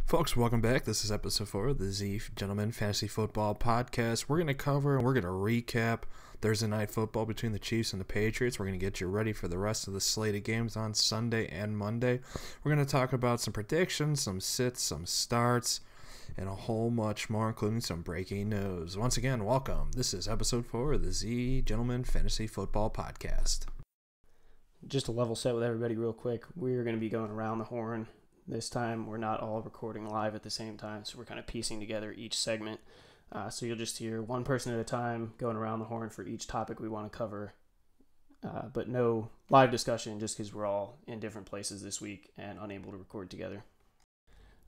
Folks, welcome back. This is episode 4 of the Z Gentleman Fantasy Football Podcast. We're going to cover and we're going to recap Thursday night football between the Chiefs and the Patriots. We're going to get you ready for the rest of the slate of games on Sunday and Monday. We're going to talk about some predictions, some sits, some starts, and a whole much more, including some breaking news. Once again, welcome. This is episode 4 of the Z Gentleman Fantasy Football Podcast. Just to level set with everybody real quick, we're going to be going around the horn. This time, we're not all recording live at the same time, so we're kind of piecing together each segment. So you'll just hear one person at a time going around the horn for each topic we want to cover, but no live discussion just because we're all in different places this week and unable to record together.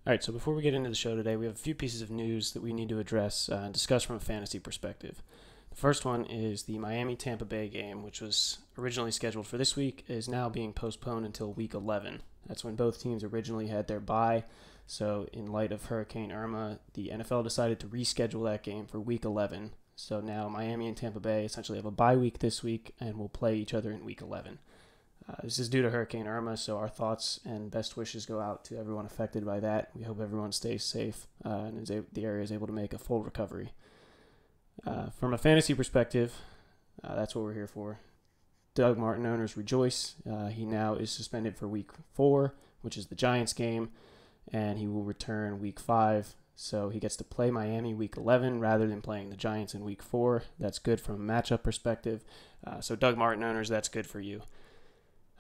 All right, so before we get into the show today, we have a few pieces of news that we need to address and discuss from a fantasy perspective. The first one is the Miami-Tampa Bay game, which was originally scheduled for this week, is now being postponed until Week 11. That's when both teams originally had their bye. So in light of Hurricane Irma, the NFL decided to reschedule that game for Week 11. So now Miami and Tampa Bay essentially have a bye week this week and will play each other in Week 11. This is due to Hurricane Irma, so our thoughts and best wishes go out to everyone affected by that. We hope everyone stays safe and the area is able to make a full recovery. From a fantasy perspective, that's what we're here for. Doug Martin owners rejoice. He now is suspended for Week 4, which is the Giants game, and he will return Week 5. So he gets to play Miami Week 11 rather than playing the Giants in Week 4. That's good from a matchup perspective. So Doug Martin owners, that's good for you.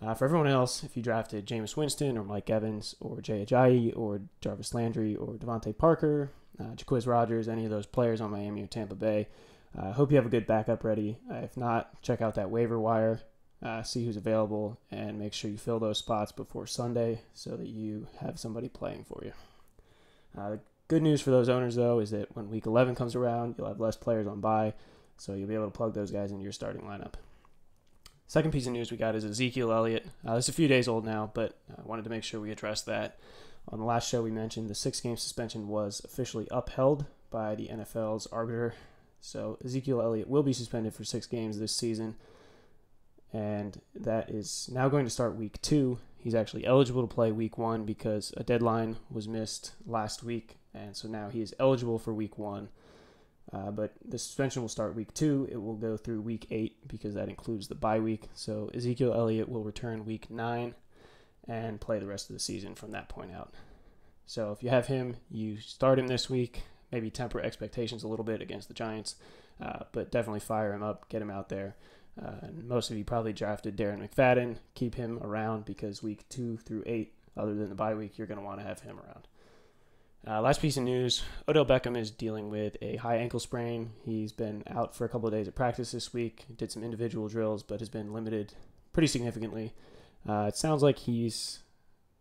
For everyone else, if you drafted Jameis Winston or Mike Evans or Jay Ajayi or Jarvis Landry or Devontae Parker, Jaquiz Rodgers, any of those players on Miami or Tampa Bay, hope you have a good backup ready. If not, check out that waiver wire, see who's available, and make sure you fill those spots before Sunday so that you have somebody playing for you. The good news for those owners, though, is that when Week 11 comes around, you'll have less players on bye, so you'll be able to plug those guys into your starting lineup. Second piece of news we got is Ezekiel Elliott. It's a few days old now, but I wanted to make sure we addressed that. On the last show we mentioned the 6-game suspension was officially upheld by the NFL's arbiter. So Ezekiel Elliott will be suspended for 6 games this season, and that is now going to start Week 2. He's actually eligible to play Week 1 because a deadline was missed last week, and so now he is eligible for Week 1. But the suspension will start Week 2. It will go through Week 8 because that includes the bye week. So Ezekiel Elliott will return Week 9 and play the rest of the season from that point out. So if you have him, you start him this week. Maybe temper expectations a little bit against the Giants, but definitely fire him up, get him out there. And most of you probably drafted Darren McFadden. Keep him around because Week 2 through 8, other than the bye week, you're going to want to have him around. Last piece of news, Odell Beckham is dealing with a high ankle sprain. He's been out for a couple of days of practice this week, did some individual drills, but has been limited pretty significantly. It sounds like he's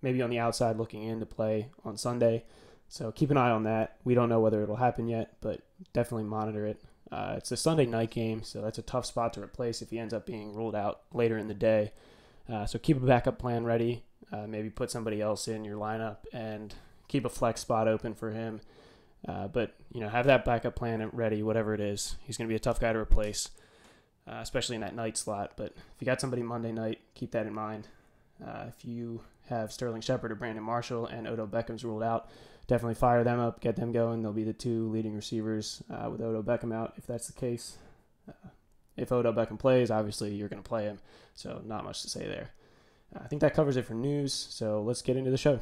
maybe on the outside looking in to play on Sunday, so keep an eye on that. We don't know whether it'll happen yet, but definitely monitor it. It's a Sunday night game, so that's a tough spot to replace if he ends up being ruled out later in the day. So keep a backup plan ready. Maybe put somebody else in your lineup and keep a flex spot open for him. But, have that backup plan ready, whatever it is. He's going to be a tough guy to replace, especially in that night slot. But if you got somebody Monday night, keep that in mind. If you have Sterling Shepard or Brandon Marshall and Odell Beckham's ruled out, definitely fire them up, get them going. They'll be the 2 leading receivers with Odell Beckham out, if that's the case. If Odell Beckham plays, obviously you're going to play him, so not much to say there. I think that covers it for news, so let's get into the show.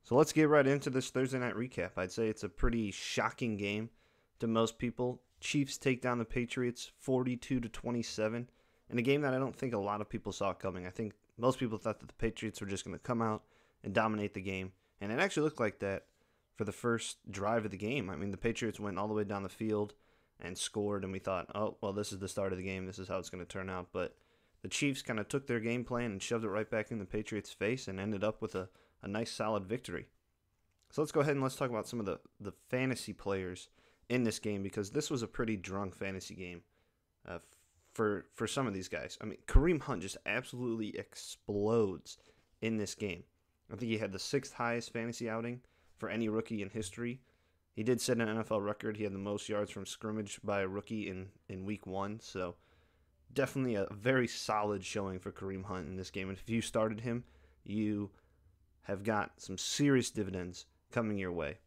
So let's get right into this Thursday night recap. I'd say it's a pretty shocking game to most people. Chiefs take down the Patriots 42-27 in a game that I don't think a lot of people saw coming. I think most people thought that the Patriots were just going to come out and dominate the game, and it actually looked like that for the first drive of the game. I mean, the Patriots went all the way down the field and scored, and we thought, oh, well, this is the start of the game. This is how it's going to turn out. But the Chiefs kind of took their game plan and shoved it right back in the Patriots' face and ended up with a nice solid victory. So let's go ahead and let's talk about some of the fantasy players in this game, because this was a pretty drunk fantasy game for some of these guys. I mean, Kareem Hunt just absolutely explodes in this game. I think he had the 6th highest fantasy outing for any rookie in history. He did set an NFL record. He had the most yards from scrimmage by a rookie in Week 1. So definitely a very solid showing for Kareem Hunt in this game. And if you started him, you have got some serious dividends coming your way.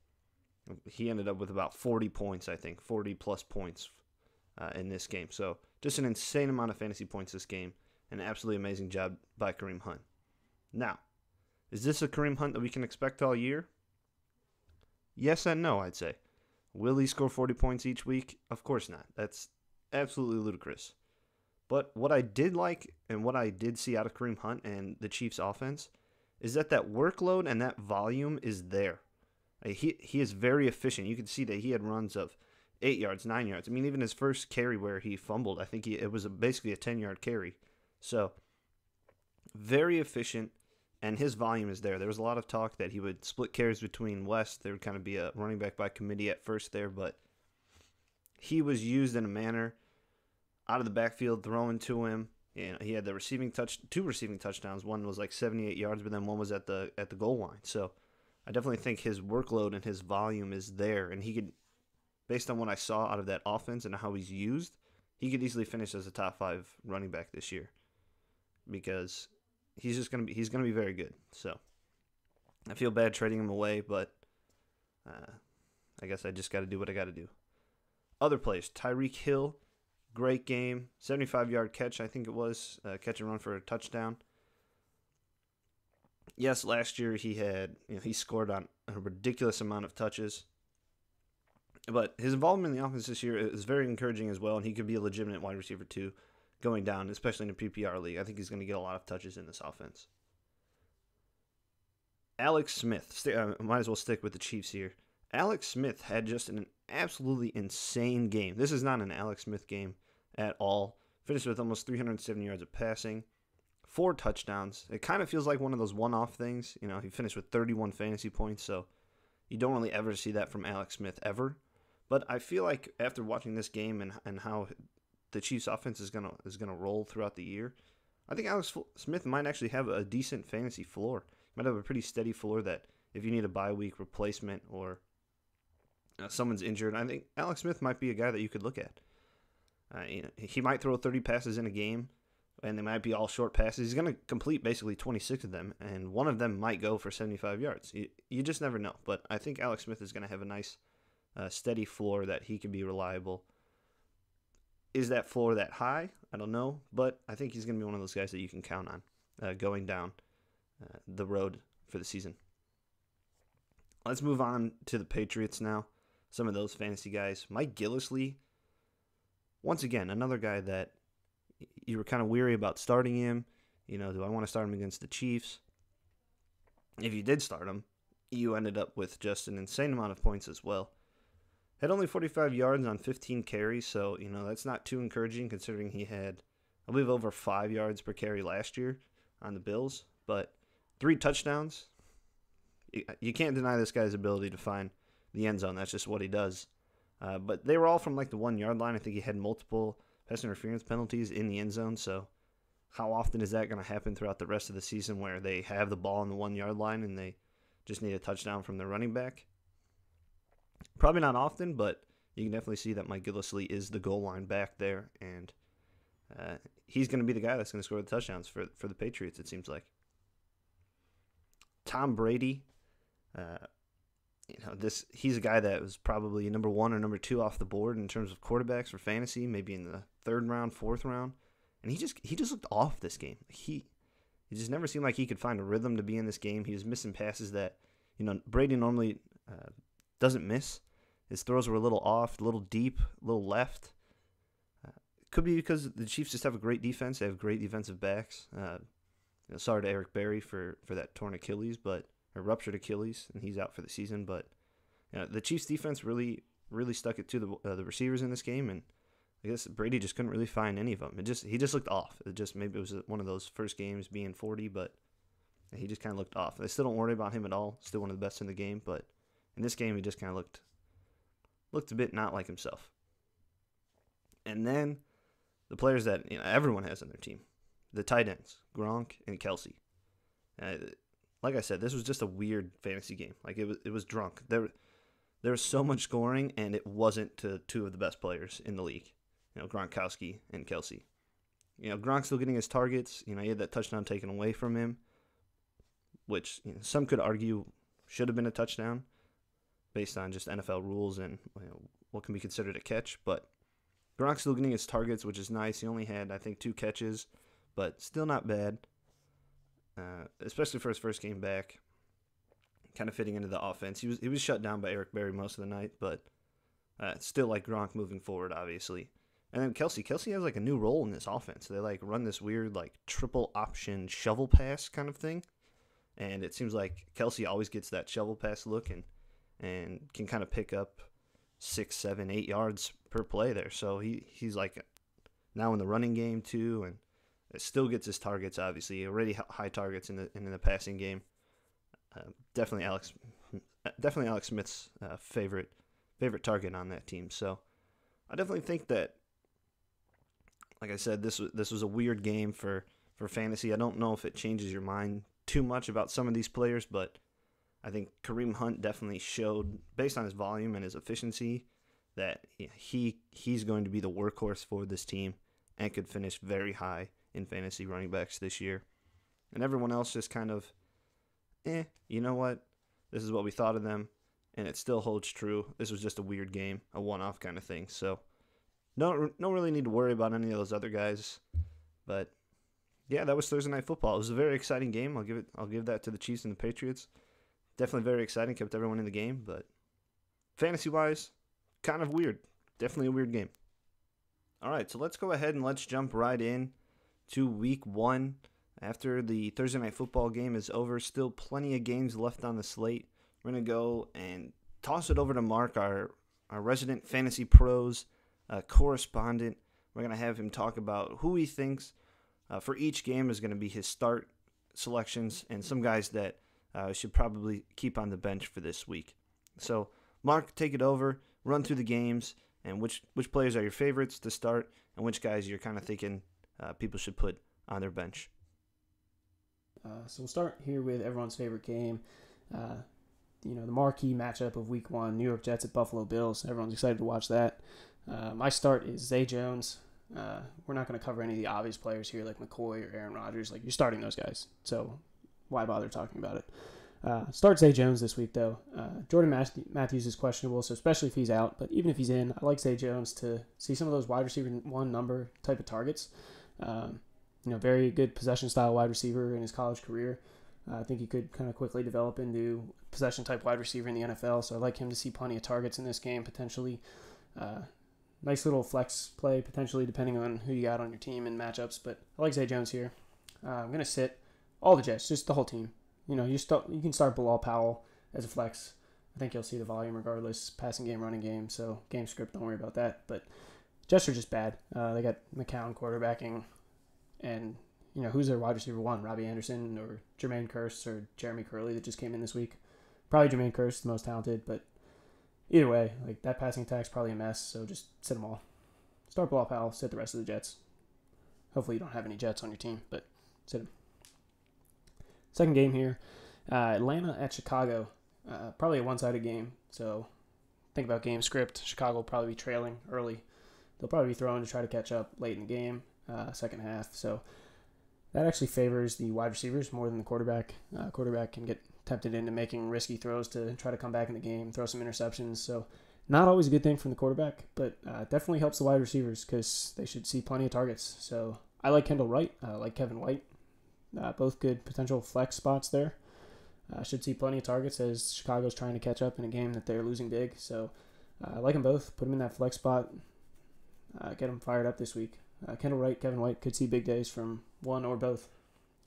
He ended up with about 40 points, I think, 40-plus points in this game. So just an insane amount of fantasy points this game. An absolutely amazing job by Kareem Hunt. Now, is this a Kareem Hunt that we can expect all year? Yes and no, I'd say. Will he score 40 points each week? Of course not. That's absolutely ludicrous. But what I did like and what I did see out of Kareem Hunt and the Chiefs' offense is that workload and that volume is there. He is very efficient. You can see that he had runs of 8 yards, 9 yards. I mean, even his first carry where he fumbled, I think it was basically a 10-yard carry. So, very efficient, and his volume is there. There was a lot of talk that he would split carries between West. There would kind of be a running back by committee at first there, but he was used in a manner out of the backfield, throwing to him. He had two receiving touchdowns. One was like 78 yards, but then one was at the goal line. So I definitely think his workload and his volume is there, and he could, based on what I saw out of that offense and how he's used, he could easily finish as a top 5 running back this year because he's going to be very good. So I feel bad trading him away, but I guess I just got to do what I got to do. Other players, Tyreq Hill, great game, 75-yard catch, I think it was, catch and run for a touchdown. Yes, last year he scored on a ridiculous amount of touches, but his involvement in the offense this year is very encouraging as well, and he could be a legitimate wide receiver too, going down, especially in a PPR league. I think he's going to get a lot of touches in this offense. Alex Smith, might as well stick with the Chiefs here. Alex Smith had just an absolutely insane game. This is not an Alex Smith game at all. Finished with almost 370 yards of passing, 4 touchdowns. It kind of feels like one of those one-off things. He finished with 31 fantasy points, so you don't really ever see that from Alex Smith ever. But I feel like after watching this game and how the Chiefs' offense is gonna roll throughout the year, I think Alex Smith might actually have a decent fantasy floor. Might have a pretty steady floor that if you need a bye week replacement or someone's injured, I think Alex Smith might be a guy that you could look at. He might throw 30 passes in a game, and they might be all short passes. He's going to complete basically 26 of them, and one of them might go for 75 yards. You just never know. But I think Alex Smith is going to have a nice, steady floor that he can be reliable. Is that floor that high? I don't know, but I think he's going to be one of those guys that you can count on going down the road for the season. Let's move on to the Patriots now. Some of those fantasy guys. Mike Gillislee, once again, another guy that you were kind of weary about starting him. Do I want to start him against the Chiefs? If you did start him, you ended up with just an insane amount of points as well. Had only 45 yards on 15 carries, so, that's not too encouraging considering he had, I believe, over 5 yards per carry last year on the Bills. But 3 touchdowns. You can't deny this guy's ability to find the end zone. That's just what he does. But they were all from like the 1 yard line. I think he had multiple pass interference penalties in the end zone. So how often is that going to happen throughout the rest of the season where they have the ball on the 1 yard line and they just need a touchdown from their running back? Probably not often, but you can definitely see that Mike Gillislee is the goal line back there. And he's going to be the guy that's going to score the touchdowns for the Patriots, it seems like. Tom Brady. He's a guy that was probably number 1 or number 2 off the board in terms of quarterbacks for fantasy, maybe in the 3rd round, 4th round, and he just looked off this game. He just never seemed like he could find a rhythm to be in this game. He was missing passes that Brady normally doesn't miss. His throws were a little off, a little deep, a little left. Could be because the Chiefs just have a great defense. They have great defensive backs. Sorry to Eric Berry for that torn Achilles, but or ruptured Achilles, and he's out for the season. But the Chiefs' defense really stuck it to the receivers in this game, and I guess Brady just couldn't really find any of them. He just looked off. Maybe it was one of those first games being 40, but he just kind of looked off. I still don't worry about him at all. Still one of the best in the game, but in this game he just kind of looked a bit not like himself. And then the players that everyone has on their team, the tight ends, Gronk and Kelsey. Like I said, this was just a weird fantasy game. Like it was drunk. There was so much scoring, and it wasn't to 2 of the best players in the league, Gronkowski and Kelsey. Gronk's still getting his targets. He had that touchdown taken away from him, which some could argue should have been a touchdown. based on just NFL rules and what can be considered a catch. But Gronk's still getting his targets, which is nice. He only had, I think, 2 catches, but still not bad, especially for his first game back. Kind of fitting into the offense. He was shut down by Eric Berry most of the night, but still like Gronk moving forward, obviously. And then Kelsey has like a new role in this offense. They like run this weird like triple option shovel pass kind of thing, and it seems like Kelsey always gets that shovel pass look and can kind of pick up 6, 7, 8 yards per play there. So he's like now in the running game too, and it still gets his targets. Obviously, already high targets in the passing game. Definitely Alex Smith's favorite target on that team. So I definitely think that, like I said, this was a weird game for fantasy. I don't know if it changes your mind too much about some of these players, but I think Kareem Hunt definitely showed, based on his volume and his efficiency, that he's going to be the workhorse for this team and could finish very high in fantasy running backs this year. And everyone else just kind of, you know what? This is what we thought of them, and it still holds true. This was just a weird game, a one-off kind of thing. So don't really need to worry about any of those other guys. But yeah, that was Thursday Night Football. It was a very exciting game. I'll give that to the Chiefs and the Patriots. Definitely very exciting. Kept everyone in the game, but fantasy-wise, kind of weird. Definitely a weird game. All right, so let's go ahead and let's jump right in to Week 1. After the Thursday Night Football game is over, still plenty of games left on the slate. We're going to go and toss it over to Mark, our resident Fantasy Pros correspondent. We're going to have him talk about who he thinks for each game is going to be his start selections and some guys that should probably keep on the bench for this week. So, Mark, take it over, run through the games, and which players are your favorites to start and which guys you're kind of thinking people should put on their bench. So we'll start here with everyone's favorite game. The marquee matchup of Week 1, New York Jets at Buffalo Bills. Everyone's excited to watch that. My start is Zay Jones. We're not going to cover any of the obvious players here like McCoy or Aaron Rodgers. Like, you're starting those guys, so why bother talking about it? Start Zay Jones this week, though. Jordan Matthews is questionable, so especially if he's out. But even if he's in, I like Zay Jones to see some of those wide receiver 1 number type of targets. Very good possession-style wide receiver in his college career. I think he could kind of quickly develop into possession-type wide receiver in the NFL, so I'd like him to see plenty of targets in this game, potentially. Nice little flex play, potentially, depending on who you got on your team and matchups, but I like Zay Jones here. I'm going to sit all the Jets, just the whole team. You can start Bilal Powell as a flex. I think you'll see the volume regardless, passing game, running game, so game script, don't worry about that. But Jets are just bad. They got McCown quarterbacking, and who's their wide receiver 1? Robbie Anderson or Jermaine Kearse or Jeremy Curley that just came in this week? Probably Jermaine Kearse, the most talented, but either way, like, that passing attack's probably a mess, so just sit them all. Start Bilal Powell, sit the rest of the Jets. Hopefully you don't have any Jets on your team, but sit them. Second game here, Atlanta at Chicago. Probably a one-sided game, so think about game script. Chicago will probably be trailing early. They'll probably be throwing to try to catch up late in the game, second half, so that actually favors the wide receivers more than the quarterback. Quarterback can get tempted into making risky throws to try to come back in the game, throw some interceptions. So not always a good thing from the quarterback, but definitely helps the wide receivers because they should see plenty of targets. So I like Kendall Wright. I like Kevin White. Both good potential flex spots there. Should see plenty of targets as Chicago's trying to catch up in a game that they're losing big. So I like them both. Put them in that flex spot. Get them fired up this week. Kendall Wright, Kevin White could see big days from one or both.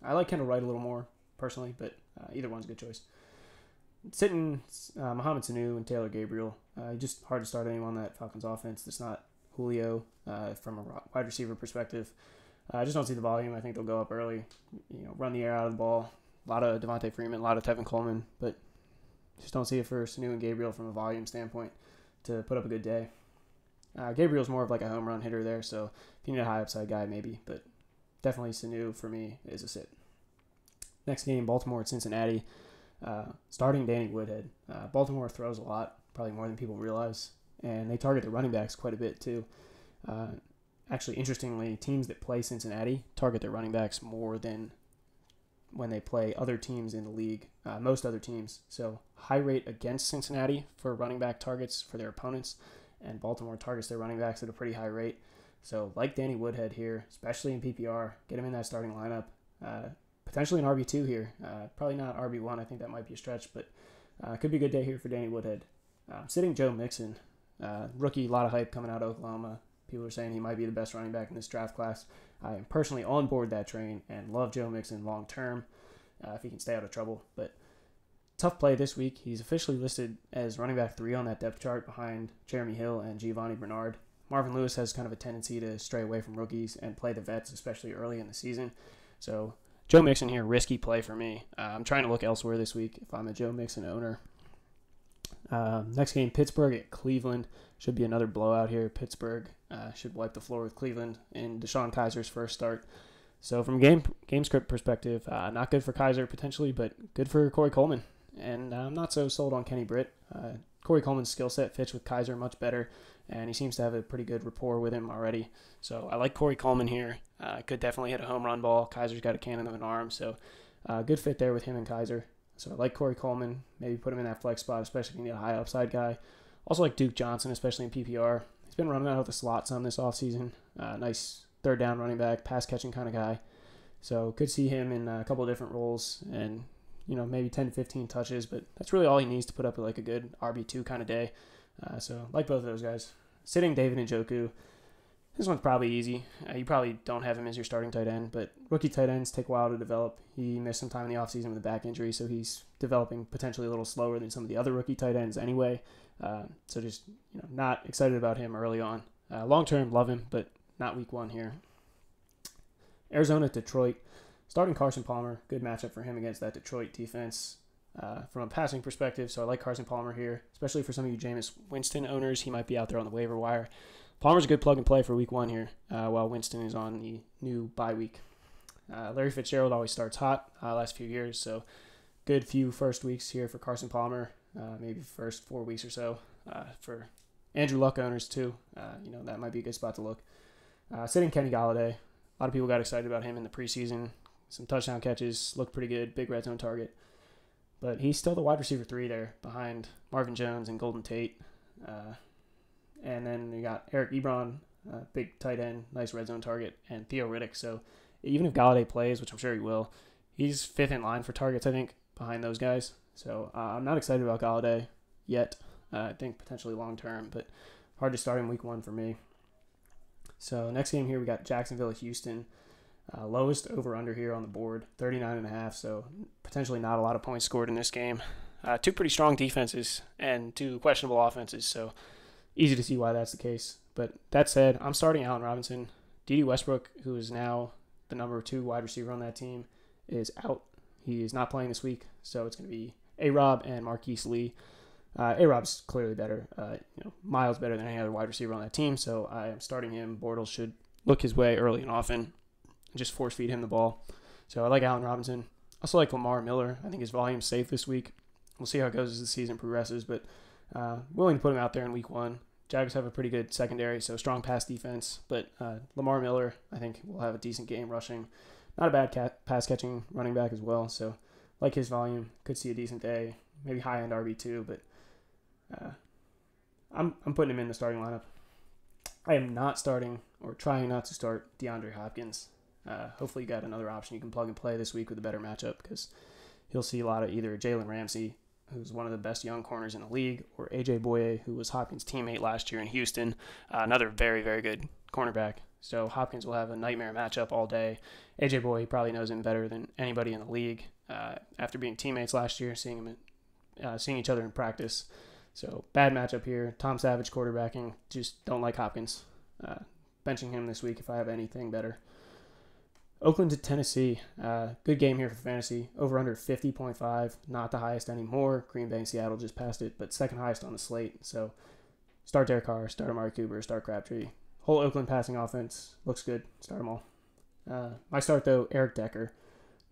I like Kendall Wright a little more personally, but either one's a good choice. Sitting Mohamed Sanu and Taylor Gabriel. Just hard to start anyone on that Falcons offense that's not Julio from a wide receiver perspective. I just don't see the volume. I think they'll go up early, run the air out of the ball. A lot of Devontae Freeman, a lot of Tevin Coleman, but just don't see it for Sanu and Gabriel from a volume standpoint to put up a good day. Gabriel's more of like a home run hitter there, so if you need a high upside guy, maybe, but definitely Sanu for me is a sit. Next game, Baltimore at Cincinnati. Starting Danny Woodhead. Baltimore throws a lot, probably more than people realize, and they target the running backs quite a bit too. Actually, interestingly, teams that play Cincinnati target their running backs more than when they play other teams in the league, most other teams. So high rate against Cincinnati for running back targets for their opponents, and Baltimore targets their running backs at a pretty high rate. So like Danny Woodhead here, especially in PPR, get him in that starting lineup. Potentially an RB2 here. Probably not RB1. I think that might be a stretch, but could be a good day here for Danny Woodhead. Sitting Joe Mixon, rookie, a lot of hype coming out of Oklahoma. People are saying he might be the best running back in this draft class. I am personally on board that train and love Joe Mixon long term if he can stay out of trouble. But tough play this week. He's officially listed as running back 3 on that depth chart behind Jeremy Hill and Giovanni Bernard. Marvin Lewis has kind of a tendency to stray away from rookies and play the vets, especially early in the season. So Joe Mixon here, risky play for me. I'm trying to look elsewhere this week if I'm a Joe Mixon owner. Next game, Pittsburgh at Cleveland. Should be another blowout here. Pittsburgh should wipe the floor with Cleveland in Deshaun Kaiser's first start. So from game script perspective, not good for Kaiser potentially, but good for Corey Coleman. And I'm not so sold on Kenny Britt. Corey Coleman's skill set fits with Kaiser much better, and he seems to have a pretty good rapport with him already. So I like Corey Coleman here. Could definitely hit a home run ball. Kaiser's got a cannon of an arm, so good fit there with him and Kaiser. So I like Corey Coleman. Maybe put him in that flex spot, especially if you need a high upside guy. Also like Duke Johnson, especially in PPR. He's been running out of the slot some this offseason. Nice third down running back, pass catching kind of guy. So could see him in a couple of different roles and, maybe 10 to 15 touches, but that's really all he needs to put up like a good RB2 kind of day. So like both of those guys. Sitting David Njoku. This one's probably easy. You probably don't have him as your starting tight end, but rookie tight ends take a while to develop. He missed some time in the offseason with a back injury, so he's developing potentially a little slower than some of the other rookie tight ends anyway. So just not excited about him early on. Long term, love him, but not week 1 here. Arizona at Detroit. Starting Carson Palmer, good matchup for him against that Detroit defense from a passing perspective. So I like Carson Palmer here, especially for some of you Jameis Winston owners. He might be out there on the waiver wire. Palmer's a good plug and play for week 1 here, while Winston is on the new bye week. Larry Fitzgerald always starts hot last few years, so good few first weeks here for Carson Palmer, maybe first 4 weeks or so. For Andrew Luck owners too, that might be a good spot to look. Sitting Kenny Golladay. A lot of people got excited about him in the preseason. Some touchdown catches, looked pretty good, big red zone target. But he's still the wide receiver 3 there behind Marvin Jones and Golden Tate. And then you got Eric Ebron, big tight end, nice red zone target, and Theo Riddick. So even if Golladay plays, which I'm sure he will, he's 5th in line for targets, I think, behind those guys. So I'm not excited about Golladay yet. I think potentially long term, but hard to start in week 1 for me. So next game here, we got Jacksonville Houston. Lowest over-under here on the board, 39.5, so potentially not a lot of points scored in this game. 2 pretty strong defenses and 2 questionable offenses, so easy to see why that's the case. But that said, I'm starting Allen Robinson. D.D. Westbrook, who is now the number 2 wide receiver on that team, is out. He is not playing this week, so it's going to be A-Rob and Marquise Lee. A-Rob's clearly better, miles better than any other wide receiver on that team, so I am starting him. Bortles should look his way early and often. Just force feed him the ball. So I like Allen Robinson. Also like Lamar Miller. I think his volume's safe this week. We'll see how it goes as the season progresses, but willing to put him out there in week 1. Jaguars have a pretty good secondary, so strong pass defense. But Lamar Miller, I think, will have a decent game rushing. Not a bad pass catching running back as well. So like his volume, could see a decent day. Maybe high end RB2, but I'm putting him in the starting lineup. I am not starting or trying not to start DeAndre Hopkins. Hopefully you got another option you can plug and play this week with a better matchup, because he'll see a lot of either Jalen Ramsey, who's one of the best young corners in the league, or A.J. Boye, who was Hopkins' teammate last year in Houston, another very, very good cornerback. So Hopkins will have a nightmare matchup all day. A.J. Boye probably knows him better than anybody in the league after being teammates last year, seeing each other in practice. So bad matchup here. Tom Savage quarterbacking. Just don't like Hopkins. Benching him this week if I have anything better. Oakland to Tennessee. Good game here for fantasy. Over under 50.5. Not the highest anymore. Green Bay and Seattle just passed it, but second highest on the slate. So start Derek Carr, start Amari Cooper, start Crabtree. Whole Oakland passing offense looks good. Start them all. My start, though, Eric Decker.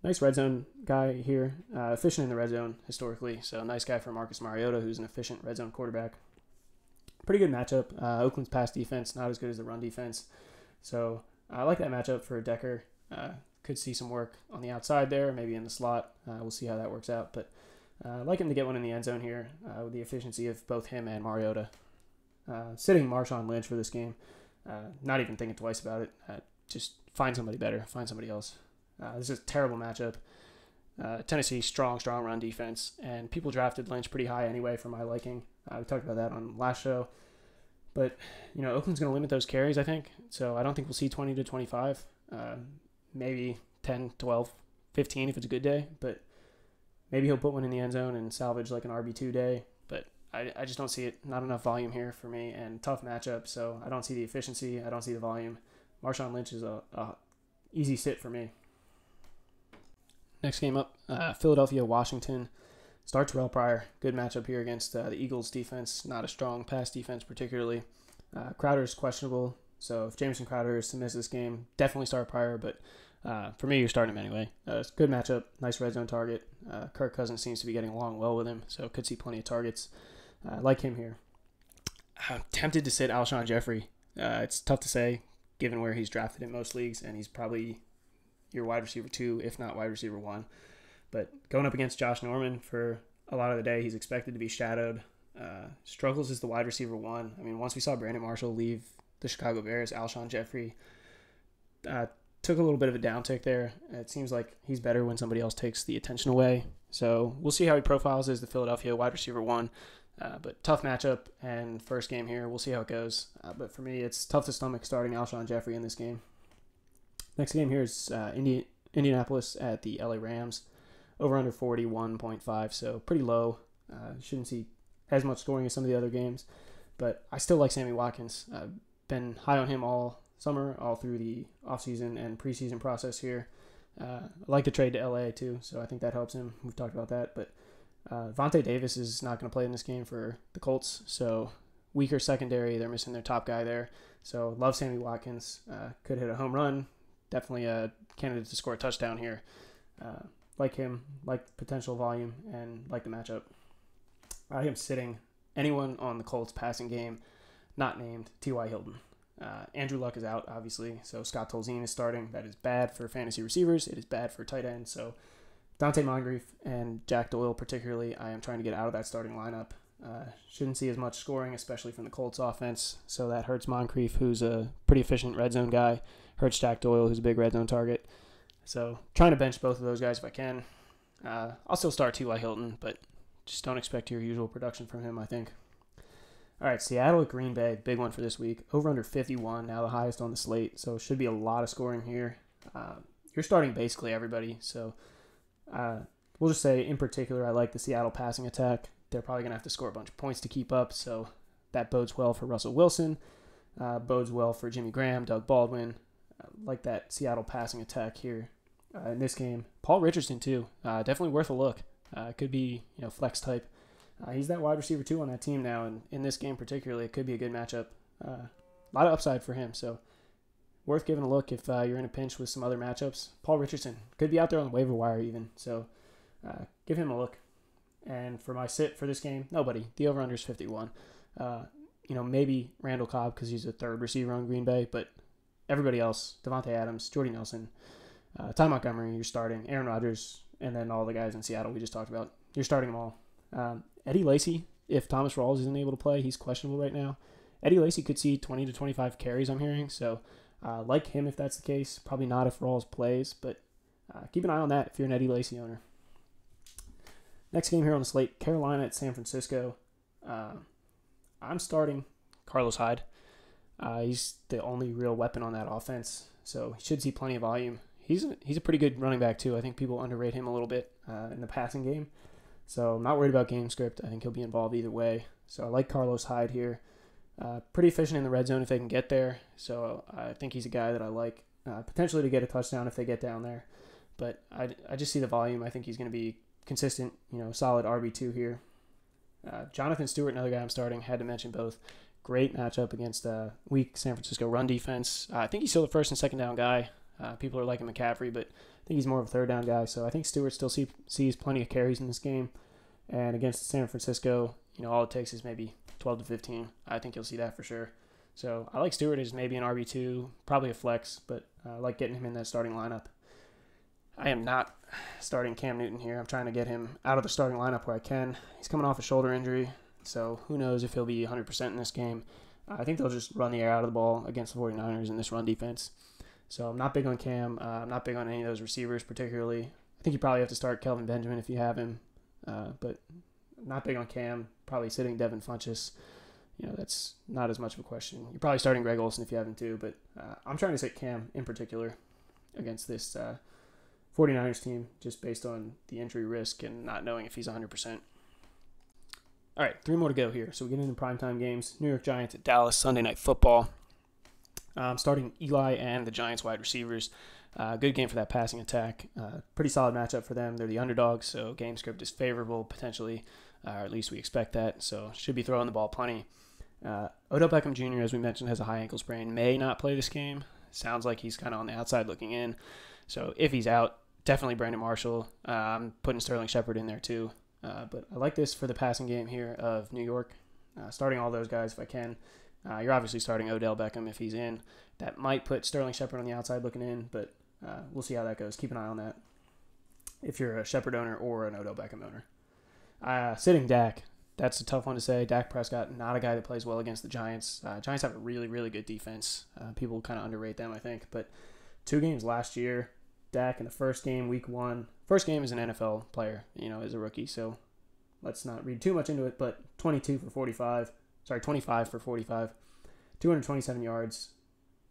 Nice red zone guy here. Efficient in the red zone historically. So nice guy for Marcus Mariota, who's an efficient red zone quarterback. Pretty good matchup. Oakland's pass defense, not as good as the run defense. So I like that matchup for Decker. could see some work on the outside there, maybe in the slot. We'll see how that works out. But I'd like him to get one in the end zone here with the efficiency of both him and Mariota. Sitting Marshawn Lynch for this game. Not even thinking twice about it. Just find somebody better. Find somebody else. This is a terrible matchup. Tennessee, strong run defense. And people drafted Lynch pretty high anyway for my liking. We talked about that on last show. But, Oakland's going to limit those carries, I think. So I don't think we'll see 20 to 25. Maybe 10, 12, 15 if it's a good day. But maybe he'll put one in the end zone and salvage like an RB2 day. But I just don't see it. Not enough volume here for me. And tough matchup. So I don't see the efficiency. I don't see the volume. Marshawn Lynch is a easy sit for me. Next game up, Philadelphia, Washington. Start Terrell Pryor. Good matchup here against the Eagles defense. Not a strong pass defense particularly. Crowder is questionable. So if Jameson Crowder is to miss this game, definitely start Pryor. But for me, you're starting him anyway. It's a good matchup. Nice red zone target. Kirk Cousins seems to be getting along well with him. So could see plenty of targets. Like him here. I'm tempted to sit Shawn Jeffery. It's tough to say given where he's drafted in most leagues. And he's probably your wide receiver 2, if not wide receiver 1. But going up against Josh Norman for a lot of the day, he's expected to be shadowed. Struggles as the wide receiver 1. I mean, once we saw Brandon Marshall leave the Chicago Bears, Shawn Jeffery took a little bit of a downtick there. It seems like he's better when somebody else takes the attention away. So we'll see how he profiles as the Philadelphia wide receiver 1. But tough matchup and first game here. We'll see how it goes. But for me, it's tough to stomach starting Shawn Jeffery in this game. Next game here is Indianapolis at the LA Rams. Over under 41.5, so pretty low. Shouldn't see as much scoring as some of the other games. But I still like Sammy Watkins. I've been high on him all summer, all through the offseason and preseason process here. I like the trade to LA too, so I think that helps him. We've talked about that. But Vontae Davis is not going to play in this game for the Colts, so weaker secondary. They're missing their top guy there. So love Sammy Watkins. Could hit a home run. Definitely a candidate to score a touchdown here. Like him, like potential volume, and like the matchup. I am sitting anyone on the Colts passing game not named T.Y. Hilton. Andrew Luck is out, obviously, so Scott Tolzien is starting. That is bad for fantasy receivers. It is bad for tight ends. So Dante Moncrief and Jack Doyle particularly, I am trying to get out of that starting lineup. Shouldn't see as much scoring, especially from the Colts offense. So that hurts Moncrief, who's a pretty efficient red zone guy. Hurts Jack Doyle, who's a big red zone target. So trying to bench both of those guys if I can. I'll still start T.Y. Hilton, but just don't expect your usual production from him, I think. All right, Seattle at Green Bay, big one for this week. Over under 51, now the highest on the slate, so should be a lot of scoring here. You're starting basically everybody, so we'll just say in particular I like the Seattle passing attack. They're probably going to have to score a bunch of points to keep up, so that bodes well for Russell Wilson, bodes well for Jimmy Graham, Doug Baldwin. Like that Seattle passing attack here in this game. Paul Richardson too, definitely worth a look. Could be flex type. He's that wide receiver 2 on that team now, and in this game particularly, it could be a good matchup. A lot of upside for him, so worth giving a look if you're in a pinch with some other matchups. Paul Richardson could be out there on the waiver wire even, so give him a look. And for my sit for this game, nobody. The over-under is 51. Maybe Randall Cobb because he's a third receiver on Green Bay, but everybody else, Devontae Adams, Jordy Nelson, Ty Montgomery, you're starting. Aaron Rodgers, and then all the guys in Seattle we just talked about. You're starting them all. Eddie Lacy, if Thomas Rawls isn't able to play, he's questionable right now. Eddie Lacy could see 20 to 25 carries, I'm hearing, so like him if that's the case. Probably not if Rawls plays, but keep an eye on that if you're an Eddie Lacy owner. Next game here on the slate, Carolina at San Francisco. I'm starting Carlos Hyde. He's the only real weapon on that offense, so he should see plenty of volume. He's a pretty good running back too. I think people underrate him a little bit in the passing game. So I'm not worried about game script. I think he'll be involved either way. So I like Carlos Hyde here. Pretty efficient in the red zone if they can get there. So I think he's a guy that I like potentially to get a touchdown if they get down there. But I just see the volume. I think he's going to be consistent, solid RB2 here. Jonathan Stewart, another guy I'm starting. Had to mention both. Great matchup against weak San Francisco run defense. I think he's still the first and second down guy. People are liking McCaffrey, but I think he's more of a third down guy. So I think Stewart still sees plenty of carries in this game. And against San Francisco, all it takes is maybe 12 to 15. I think you'll see that for sure. So I like Stewart as maybe an RB2, probably a flex, but I like getting him in that starting lineup. I am not starting Cam Newton here. I'm trying to get him out of the starting lineup where I can. He's coming off a shoulder injury, so who knows if he'll be 100% in this game. I think they'll just run the air out of the ball against the 49ers in this run defense. So I'm not big on Cam. I'm not big on any of those receivers particularly. I think you probably have to start Kelvin Benjamin if you have him, but not big on Cam. Probably sitting Devin Funchess. That's not as much of a question. You're probably starting Greg Olsen if you have him too, but I'm trying to sit Cam in particular against this 49ers team just based on the injury risk and not knowing if he's 100%. All right, 3 more to go here. So we get into primetime games. New York Giants at Dallas, Sunday Night Football. Starting Eli and the Giants wide receivers. Good game for that passing attack. Pretty solid matchup for them. They're the underdogs, so game script is favorable potentially, or at least we expect that. So should be throwing the ball plenty. Odell Beckham Jr., as we mentioned, has a high ankle sprain. May not play this game. Sounds like he's kind of on the outside looking in. So if he's out, definitely Brandon Marshall. I'm putting Sterling Shepard in there too. But I like this for the passing game here of New York. Starting all those guys if I can. You're obviously starting Odell Beckham if he's in. That might put Sterling Shepard on the outside looking in, but we'll see how that goes. Keep an eye on that if you're a Shepard owner or an Odell Beckham owner. Sitting Dak. That's a tough one to say. Dak Prescott, not a guy that plays well against the Giants. Giants have a really, really good defense. People kind of underrate them, I think. But 2 games last year, Dak in the first game, week 1. First game as an NFL player, as a rookie. So let's not read too much into it. But 25 for 45, 227 yards,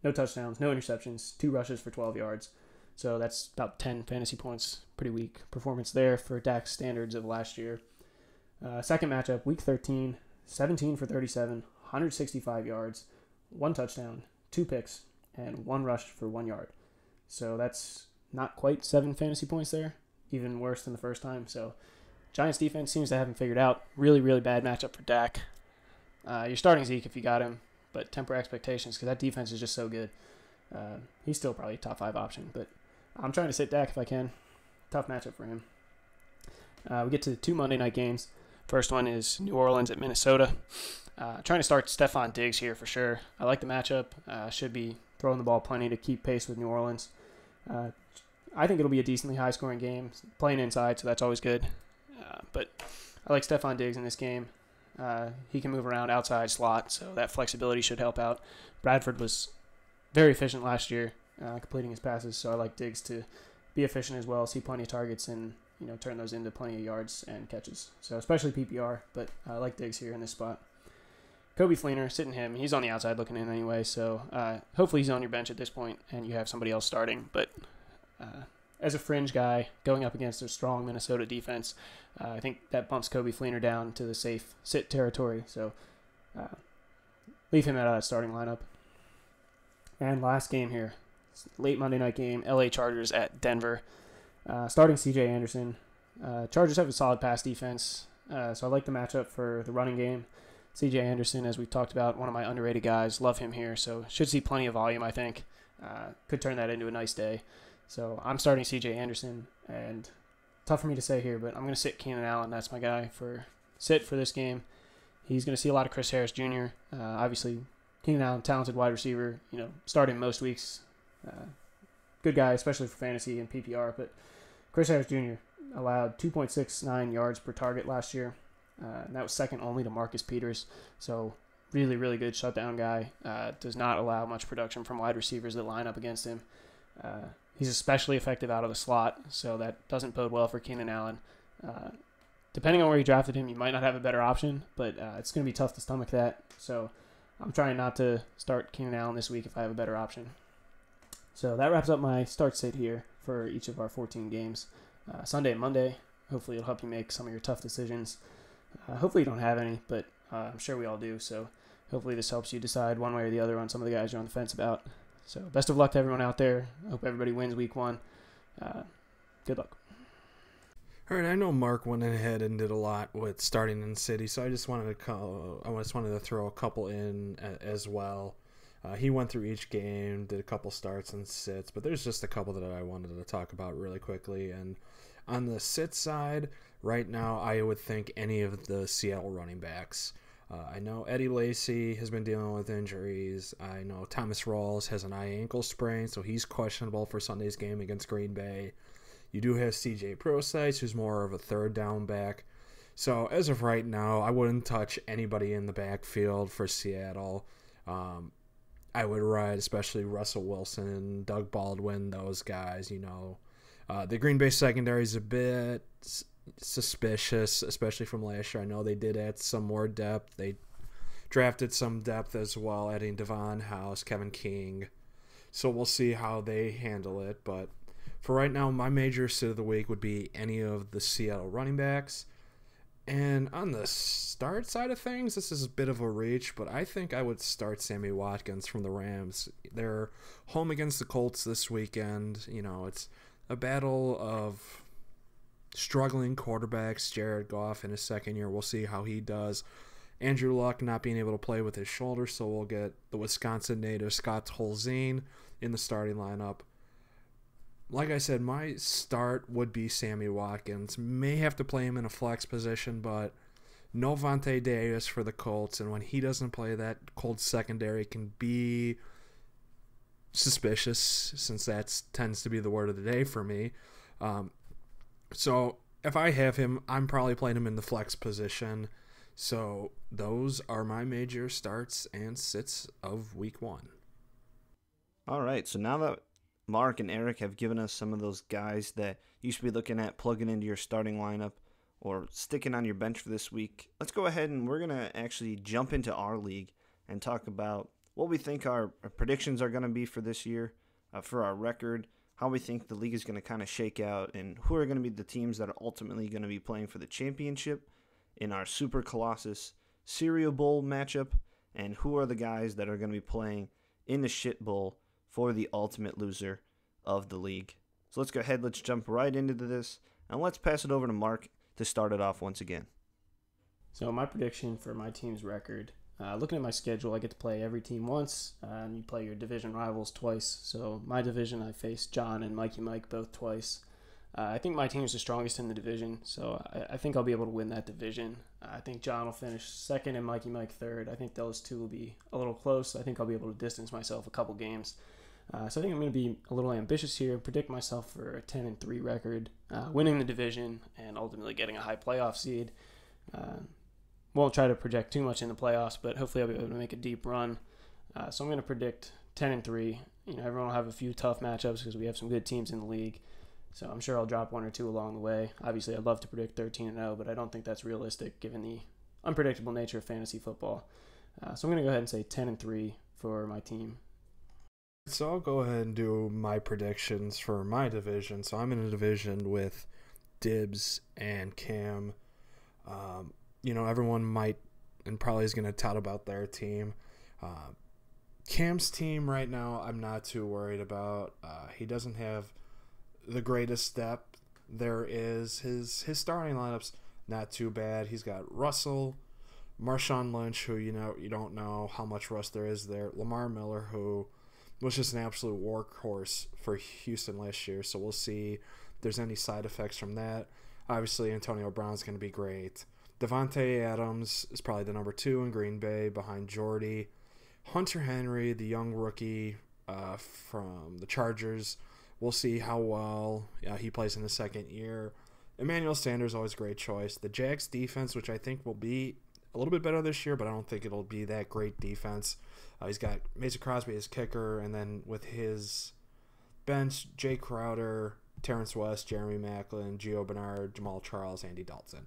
no touchdowns, no interceptions, 2 rushes for 12 yards. So that's about 10 fantasy points. Pretty weak performance there for Dak's standards of last year. Second matchup, week 13, 17 for 37, 165 yards, 1 touchdown, 2 picks, and 1 rush for 1 yard. So that's not quite 7 fantasy points there, even worse than the first time. So Giants defense seems to have him figured out. Really, really bad matchup for Dak. You're starting Zeke if you got him, but temper expectations because that defense is just so good. He's still probably a top 5 option, but I'm trying to sit Dak if I can. Tough matchup for him. We get to the 2 Monday night games. First one is New Orleans at Minnesota. Trying to start Stephon Diggs here for sure. I like the matchup. Should be throwing the ball plenty to keep pace with New Orleans. I think it'll be a decently high-scoring game. Playing inside, so that's always good. But I like Stephon Diggs in this game. He can move around outside slot, so that flexibility should help out. Bradford was very efficient last year, completing his passes, so I like Diggs to be efficient as well, see plenty of targets, and turn those into plenty of yards and catches. So especially PPR, but I like Diggs here in this spot. Kobe Fleener, sitting him. He's on the outside looking in anyway, so hopefully he's on your bench at this point and you have somebody else starting. But as a fringe guy going up against a strong Minnesota defense, I think that bumps Kobe Fleener down to the safe sit territory. So leave him out of that starting lineup. And last game here, late Monday night game, LA Chargers at Denver. Starting CJ Anderson. Chargers have a solid pass defense, so I like the matchup for the running game. CJ Anderson, as we've talked about, one of my underrated guys. Love him here, so should see plenty of volume, I think. Could turn that into a nice day. So I'm starting CJ Anderson, and tough for me to say here, but I'm going to sit Keenan Allen. That's my guy for this game. He's going to see a lot of Chris Harris Jr. Obviously, Keenan Allen, talented wide receiver. Start him most weeks. Good guy, especially for fantasy and PPR, but Chris Harris Jr. allowed 2.69 yards per target last year, and that was second only to Marcus Peters. So really, really good shutdown guy. Does not allow much production from wide receivers that line up against him. He's especially effective out of the slot, so that doesn't bode well for Keenan Allen. Depending on where you drafted him, you might not have a better option, but it's going to be tough to stomach that. So I'm trying not to start Keenan Allen this week if I have a better option. So that wraps up my start sit here for each of our 14 games. Sunday and Monday, hopefully it'll help you make some of your tough decisions. Hopefully you don't have any, but I'm sure we all do. So hopefully this helps you decide one way or the other on some of the guys you're on the fence about. So best of luck to everyone out there. I hope everybody wins week 1. Good luck. All right, I know Mark went ahead and did a lot with starting in City, so I just wanted to throw a couple in as well. He went through each game, did a couple starts and sits, but there's just a couple that I wanted to talk about really quickly. And on the sit side, right now, I would think any of the Seattle running backs. I know Eddie Lacy has been dealing with injuries. I know Thomas Rawls has an eye ankle sprain, so he's questionable for Sunday's game against Green Bay. You do have CJ Prosise, who's more of a third down back. So as of right now, I wouldn't touch anybody in the backfield for Seattle. I would ride especially Russell Wilson, Doug Baldwin, those guys, The Green Bay secondary is a bit suspicious, especially from last year. I know they did add some more depth. They drafted some depth as well, adding Devon House, Kevin King. So we'll see how they handle it. But for right now, my major sit of the week would be any of the Seattle running backs. And on the start side of things, this is a bit of a reach, but I think I would start Sammy Watkins from the Rams. They're home against the Colts this weekend. It's a battle of struggling quarterbacks. Jared Goff in his second year. We'll see how he does. Andrew Luck not being able to play with his shoulder, so we'll get the Wisconsin native Scott Tolzien in the starting lineup. Like I said, my start would be Sammy Watkins. May have to play him in a flex position, but no Vontae Davis for the Colts, and when he doesn't play, that Colts secondary can be suspicious, since that tends to be the word of the day for me. So if I have him, I'm probably playing him in the flex position. So those are my major starts and sits of week 1. All right, so now that Mark and Eric have given us some of those guys that you should be looking at plugging into your starting lineup or sticking on your bench for this week, let's go ahead and we're going to actually jump into our league and talk about what we think our predictions are going to be for this year, for our record, how we think the league is going to kind of shake out, and who are going to be the teams that are ultimately going to be playing for the championship in our Super Colossus Cereal Bowl matchup, and who are the guys that are going to be playing in the Shit Bowl for the ultimate loser of the league. So let's go ahead, let's jump right into this, and let's pass it over to Mark to start it off once again. So my prediction for my team's record, looking at my schedule, I get to play every team once, and you play your division rivals twice. So my division, I face John and Mikey Mike both twice. I think my team is the strongest in the division, so I think I'll be able to win that division. I think John will finish second and Mikey Mike third. I think those two will be a little close. I think I'll be able to distance myself a couple games. So I think I'm going to be a little ambitious here, predict myself for a 10-3 record, winning the division, and ultimately getting a high playoff seed. Won't try to project too much in the playoffs, but hopefully I'll be able to make a deep run. So I'm going to predict 10-3. Everyone will have a few tough matchups because we have some good teams in the league. So I'm sure I'll drop one or two along the way. Obviously, I'd love to predict 13-0, but I don't think that's realistic given the unpredictable nature of fantasy football. So I'm going to go ahead and say 10-3 for my team. So I'll go ahead and do my predictions for my division. So I'm in a division with Dibs and Cam. Everyone might and probably is going to tout about their team. Cam's team right now, I'm not too worried about. He doesn't have the greatest depth there is. His starting lineup's not too bad. He's got Russell, Marshawn Lynch, who you don't know how much rust there is there. Lamar Miller, who was just an absolute workhorse for Houston last year. So we'll see if there's any side effects from that. Obviously, Antonio Brown's going to be great. Devontae Adams is probably the number 2 in Green Bay behind Jordy. Hunter Henry, the young rookie from the Chargers. We'll see how well he plays in the second year. Emmanuel Sanders, always a great choice. The Jags defense, which I think will be a little bit better this year, but I don't think it'll be that great defense. He's got Mason Crosby as kicker, and then with his bench, Jay Crowder, Terrence West, Jeremy Maclin, Gio Bernard, Jamal Charles, Andy Dalton.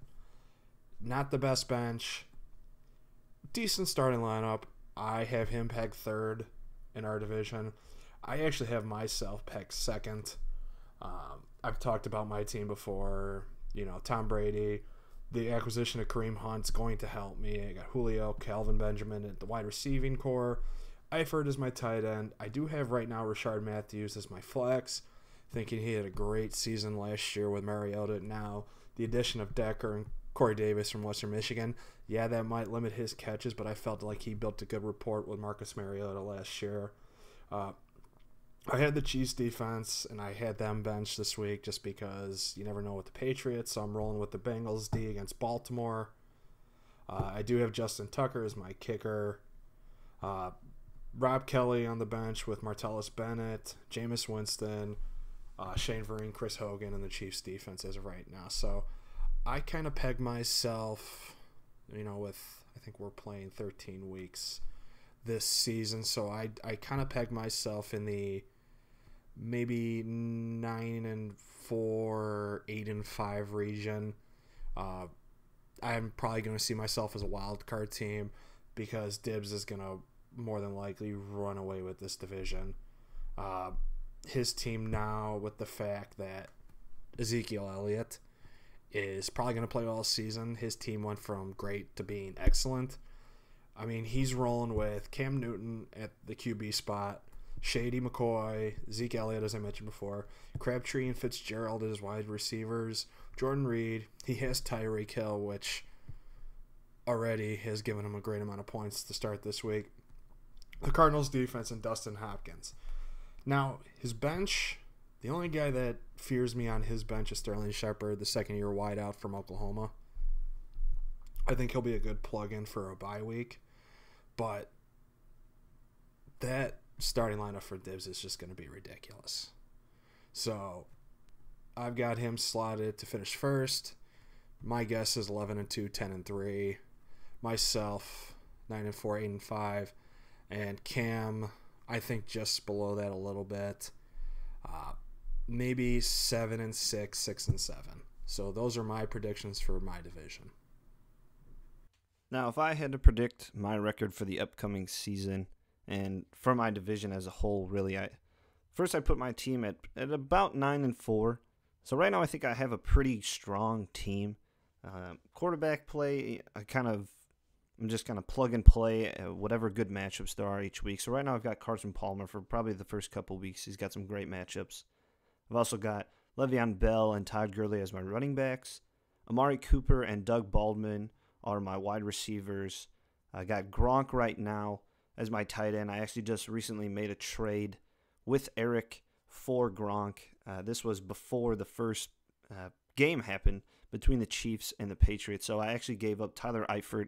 Not the best bench. Decent starting lineup. I have him pegged third in our division. I actually have myself pegged second. I've talked about my team before. Tom Brady. The acquisition of Kareem Hunt's going to help me. I got Julio, Calvin Benjamin at the wide receiving core. Eifert is my tight end. I do have right now Rashard Matthews as my flex, thinking he had a great season last year with Mariota. Now, the addition of Decker and Corey Davis from Western Michigan, that might limit his catches, but I felt like he built a good rapport with Marcus Mariota last year. I had the Chiefs defense, and I had them benched this week just because you never know with the Patriots, so I'm rolling with the Bengals D against Baltimore. I do have Justin Tucker as my kicker. Rob Kelly on the bench with Martellus Bennett, Jameis Winston, Shane Vereen, Chris Hogan, and the Chiefs defense as of right now. So I kind of peg myself, with, I think we're playing 13 weeks this season. So I kind of peg myself in the maybe 9-4, 8-5 region. I'm probably going to see myself as a wild card team because Dibbs is going to more than likely run away with this division. His team now, with the fact that Ezekiel Elliott is probably going to play all season, his team went from great to being excellent. I mean, he's rolling with Cam Newton at the QB spot, Shady McCoy, Zeke Elliott, as I mentioned before, Crabtree and Fitzgerald as wide receivers, Jordan Reed. He has Tyreek Hill, which already has given him a great amount of points to start this week. The Cardinals defense and Dustin Hopkins. Now, his bench, the only guy that fears me on his bench is Sterling Shepard, the second-year wideout from Oklahoma. I think he'll be a good plug-in for a bye week. But that starting lineup for Dibbs is just going to be ridiculous. So I've got him slotted to finish first. My guess is 11-2, 10-3. Myself, 9-4, 8-5. And Cam, I think just below that a little bit. Maybe 7-6, 6-7. So those are my predictions for my division. Now, if I had to predict my record for the upcoming season and for my division as a whole, really, I put my team at about 9-4. So right now I think I have a pretty strong team. Quarterback play, I'm just going to plug and play whatever good matchups there are each week. So right now I've got Carson Palmer for probably the first couple weeks. He's got some great matchups. I've also got Le'Veon Bell and Todd Gurley as my running backs. Amari Cooper and Doug Baldwin are my wide receivers. I got Gronk right now as my tight end. I actually just recently made a trade with Eric for Gronk. This was before the first game happened between the Chiefs and the Patriots. So I actually gave up Tyler Eifert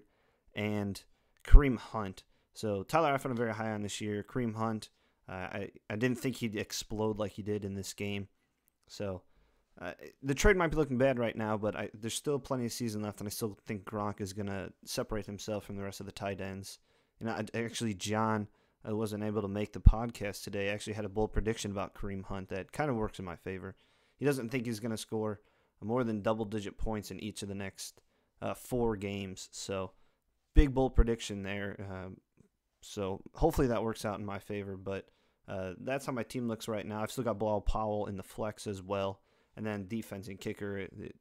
and Kareem Hunt. So Tyler Eifert I'm very high on this year. Kareem Hunt, I didn't think he'd explode like he did in this game. So the trade might be looking bad right now, but there's still plenty of season left, and I still think Gronk is going to separate himself from the rest of the tight ends. Actually, John wasn't able to make the podcast today. I actually had a bold prediction about Kareem Hunt that kind of works in my favor. He doesn't think he's going to score more than double-digit points in each of the next 4 games. So big bold prediction there. So hopefully that works out in my favor. But that's how my team looks right now. I've still got Bilal Powell in the flex as well. And then defense and kicker, it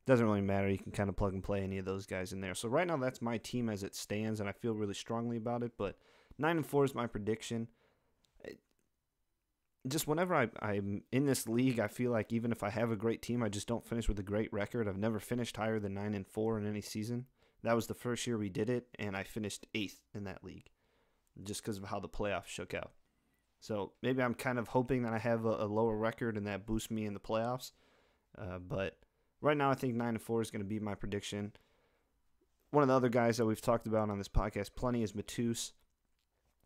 doesn't really matter. You can kind of plug and play any of those guys in there. So right now that's my team as it stands, and I feel really strongly about it. But 9-4 is my prediction. Just whenever I'm in this league, I feel like even if I have a great team, I just don't finish with a great record. I've never finished higher than 9-4 in any season. That was the first year we did it, and I finished 8th in that league just because of how the playoffs shook out. So maybe I'm kind of hoping that I have a lower record and that boosts me in the playoffs. But right now I think 9-4 is going to be my prediction. One of the other guys that we've talked about on this podcast plenty is Matus.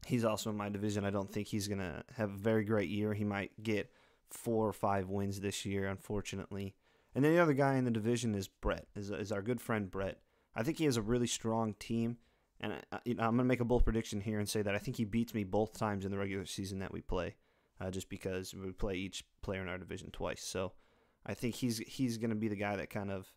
He's also in my division. I don't think he's going to have a very great year. He might get 4 or 5 wins this year, unfortunately. And then the other guy in the division is Brett, is our good friend Brett. I think he has a really strong team. And I'm going to make a bold prediction here and say that I think he beats me both times in the regular season that we play, just because we play each player in our division twice. So I think he's going to be the guy that kind of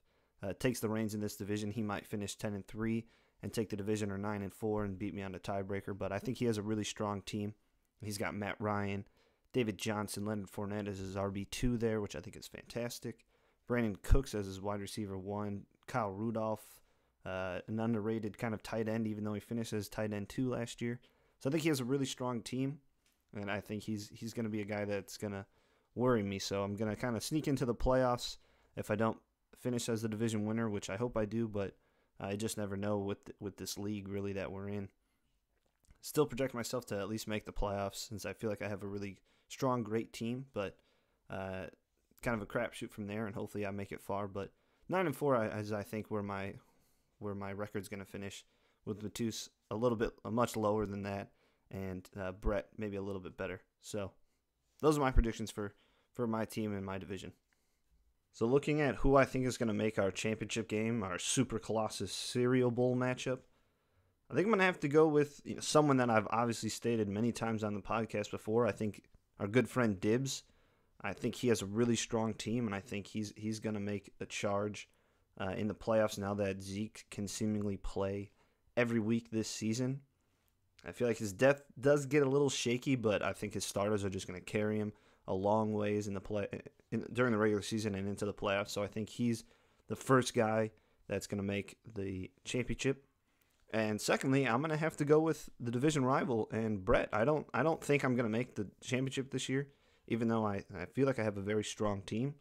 takes the reins in this division. He might finish 10-3 and take the division, or 9-4 and beat me on the tiebreaker. But I think he has a really strong team. He's got Matt Ryan, David Johnson, Leonard Fournette as his RB2 there, which I think is fantastic. Brandon Cooks as his wide receiver 1, Kyle Rudolph. An underrated kind of tight end, even though he finished as tight end 2 last year. So I think he has a really strong team, and I think he's going to be a guy that's going to worry me. So I'm going to kind of sneak into the playoffs if I don't finish as the division winner, which I hope I do, but I just never know with this league really that we're in. Still project myself to at least make the playoffs since I feel like I have a really strong, great team, but kind of a crapshoot from there, and hopefully I make it far. But 9-4 is I think where my record's going to finish, with Matus much lower than that, and Brett maybe a little bit better. So those are my predictions for for my team in my division. So looking at who I think is going to make our championship game, our Super Colossus Cereal Bowl matchup, I think I'm going to have to go with someone that I've obviously stated many times on the podcast before. I think our good friend Dibbs. I think he has a really strong team, and I think he's going to make a charge in the playoffs now that Zeke can seemingly play every week this season. I feel like his depth does get a little shaky, but I think his starters are just going to carry him a long ways during the regular season and into the playoffs. So I think he's the first guy that's going to make the championship. And secondly, I'm going to have to go with the division rival and Brett. I don't think I'm going to make the championship this year, even though I feel like I have a very strong team.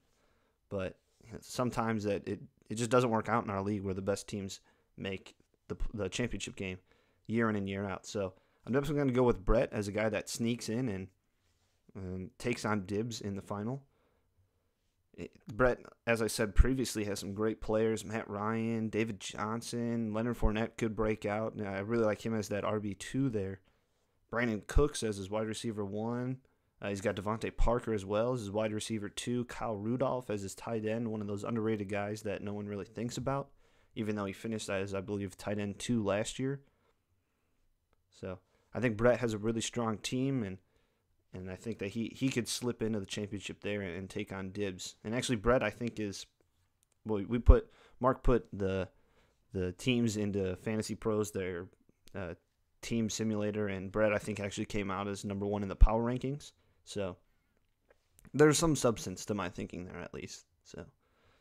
But sometimes that it just doesn't work out in our league where the best teams make the championship game year in and year out. So I'm definitely going to go with Brett as a guy that sneaks in and takes on Dibbs in the final. Brett, as I said previously, has some great players. Matt Ryan, David Johnson, Leonard Fournette could break out. Now, I really like him as that RB2 there. Brandon Cooks as his wide receiver 1. He's got Devontae Parker as well as his wide receiver 2. Kyle Rudolph as his tight end, one of those underrated guys that no one really thinks about, even though he finished as, I believe, tight end 2 last year. So I think Brett has a really strong team, and I think that he could slip into the championship there and take on Dibbs. And actually, Brett, I think Mark put the teams into Fantasy Pros, their team simulator, and Brett, I think, actually came out as number 1 in the power rankings. So there's some substance to my thinking there, at least. So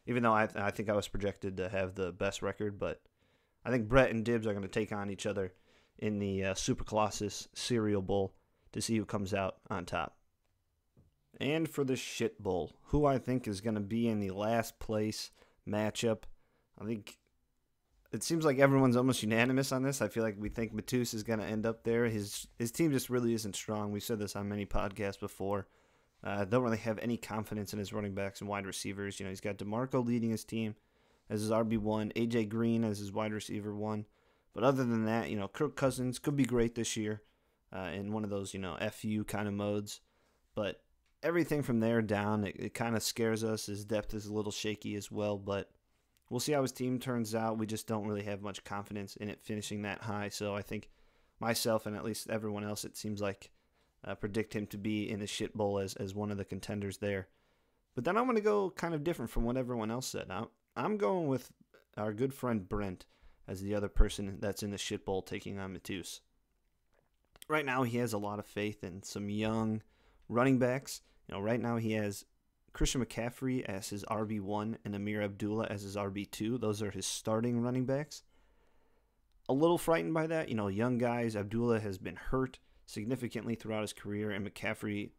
even though I think I was projected to have the best record, but I think Brett and Dibbs are going to take on each other in the Super Colossus Cereal Bowl to see who comes out on top. And for the Shit Bowl, who I think is going to be in the last place matchup, I think it seems like everyone's almost unanimous on this. I feel like we think Matus is going to end up there. His team just really isn't strong. We've said this on many podcasts before. Don't really have any confidence in his running backs and wide receivers. He's got DeMarco leading his team as his RB1, A.J. Green as his wide receiver 1. But other than that, Kirk Cousins could be great this year in one of those, FU kind of modes. But everything from there down, it kind of scares us. His depth is a little shaky as well, but we'll see how his team turns out. We just don't really have much confidence in it finishing that high. So I think myself and at least everyone else, it seems like, predict him to be in the Shit Bowl as one of the contenders there. But then I'm going to go kind of different from what everyone else said. I'm going with our good friend Brent as the other person that's in the Shit Bowl taking on Matus. Right now, he has a lot of faith in some young running backs. Right now he has Christian McCaffrey as his RB1 and Amir Abdullah as his RB2. Those are his starting running backs. A little frightened by that. Young guys. Abdullah has been hurt significantly throughout his career, and McCaffrey,